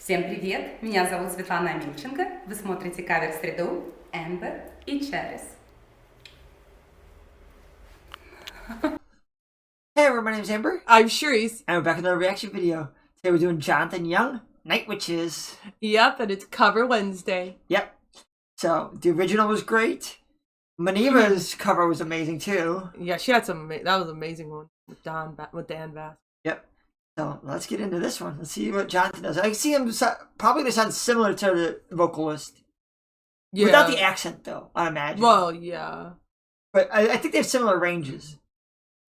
Всем привет! Меня зовут Светлана Амельченко. Вы смотрите кавер-среду Amber и Charisse. Hey everyone, my name's Amber. I'm Charisse. And we're back with another reaction video. Today we're doing Jonathan Young, Night Witches. Yep, and it's Cover Wednesday. Yep. So, the original was great. Maniva's cover was amazing too. Yeah, she had some, that was an amazing one with Dan Bass. Yep. So, let's get into this one. Let's see what Jonathan does. I can see him, probably they sound similar to the vocalist. Yeah. Without the accent though, I imagine. Well, yeah. But I think they have similar ranges.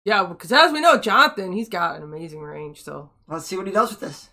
Yeah, because as we know, Jonathan, he's got an amazing range, so. Let's see what he does with this.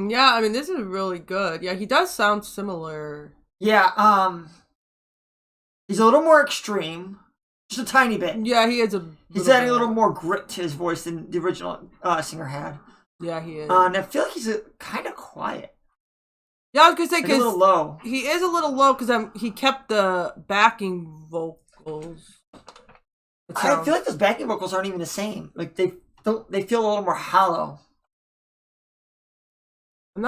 Yeah, I mean, this is really good. Yeah, he does sound similar. Yeah, he's a little more extreme. Just a tiny bit. Yeah, he is He's adding a little more grit to his voice than the original singer had. Yeah, he is. And I feel like he's kind of quiet. Yeah, I was gonna say, like a little low. He is a little low because he kept the backing vocals. I feel like those backing vocals aren't even the same. Like they feel a little more hollow. I'm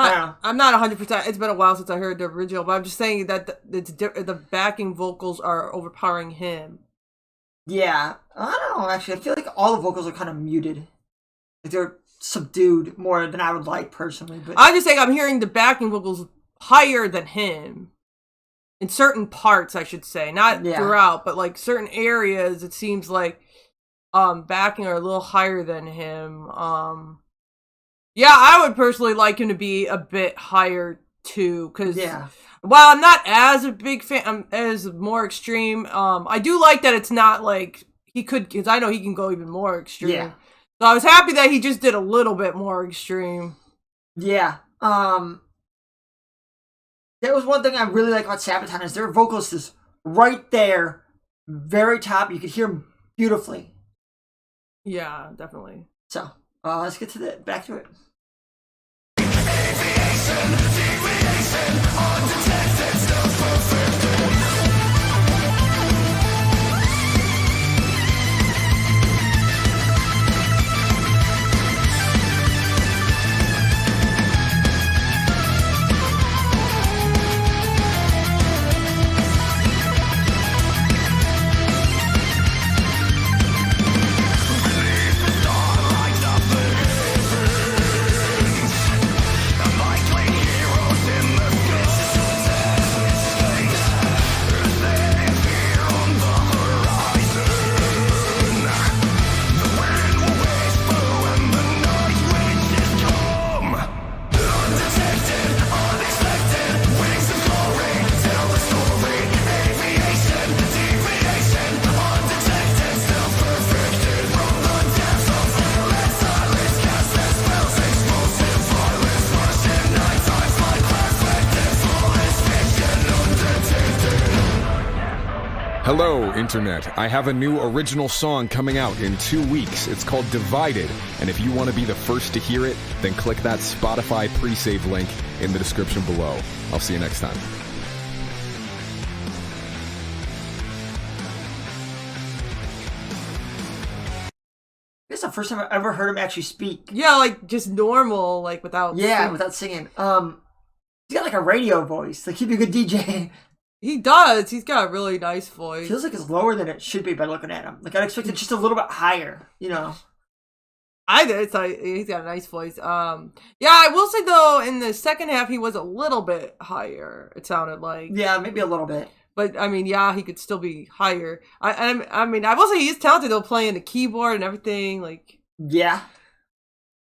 not 100%. It's been a while since I heard the original, but I'm just saying that the backing vocals are overpowering him. Yeah, I don't know. Actually, I feel like all the vocals are kind of muted. Like they're subdued more than I would like personally. But I just think I'm hearing the backing vocals higher than him in certain parts, I should say, not throughout, but like certain areas. It seems like backing are a little higher than him. Yeah, I would personally like him to be a bit higher too, because while I'm not as a big fan, as more extreme, I do like that it's not like he could, because I know he can go even more extreme. Yeah. So I was happy that he just did a little bit more extreme. Yeah. That was one thing I really like about Sabaton is their vocalist is right there, very top. You could hear him beautifully. Yeah, definitely. So let's get to back to it. Hello, Internet. I have a new original song coming out in 2 weeks. It's called Divided, and if you want to be the first to hear it, then click that Spotify pre-save link in the description below. I'll see you next time. This is the first time I've ever heard him actually speak. Yeah, like just normal, like without. Without singing. He's got like a radio voice. Like he'd be a good DJ. He does. He's got a really nice voice. Feels like it's lower than it should be by looking at him. Like I'd expect it just a little bit higher. You know. I did. It's like, he's got a nice voice. Yeah, I will say though, in the second half, he was a little bit higher. It sounded like. Yeah, maybe a little bit. But I mean, yeah, he could still be higher. I mean, I will say he's talented though, playing the keyboard and everything. Like, yeah.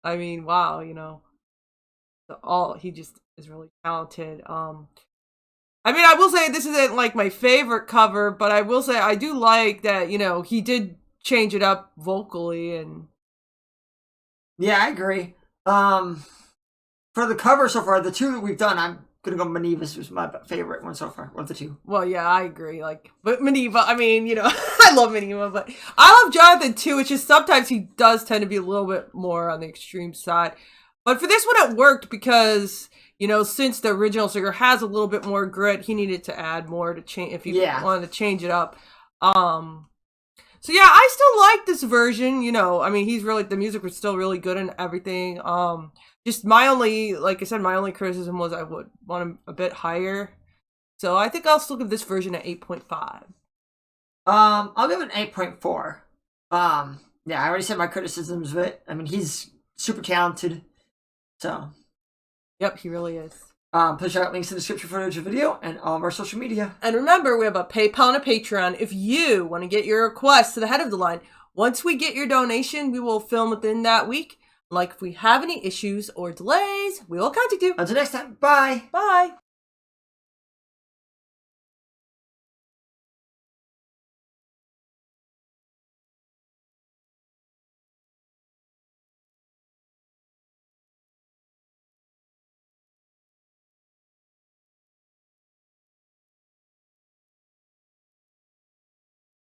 I mean, wow, you know, he just is really talented. I mean, I will say this isn't like my favorite cover, but I will say I do like that. You know, he did change it up vocally and. Yeah, I agree. For the cover so far, the two that we've done, I'm gonna go Manivas was my favorite one so far. Of the two. Well, yeah, I agree. Like, but Maniva, I mean, you know, I love Maniva, but I love Jonathan too. It's just sometimes he does tend to be a little bit more on the extreme side. But for this one, it worked because, you know, since the original singer has a little bit more grit, he needed to add more to change if he wanted to change it up. So yeah, I still like this version, you know, I mean, the music was still really good and everything. Just my only criticism was I would want him a bit higher. So I think I'll still give this version an 8.5. I'll give it an 8.4. Yeah, I already said my criticisms of it. I mean, he's super talented. So. Yep, he really is. Please check out links in the description for the video and all of our social media. And remember, we have a PayPal and a Patreon. If you want to get your request to the head of the line, once we get your donation, we will film within that week. Like, if we have any issues or delays, we will contact you. Until next time, bye. Bye.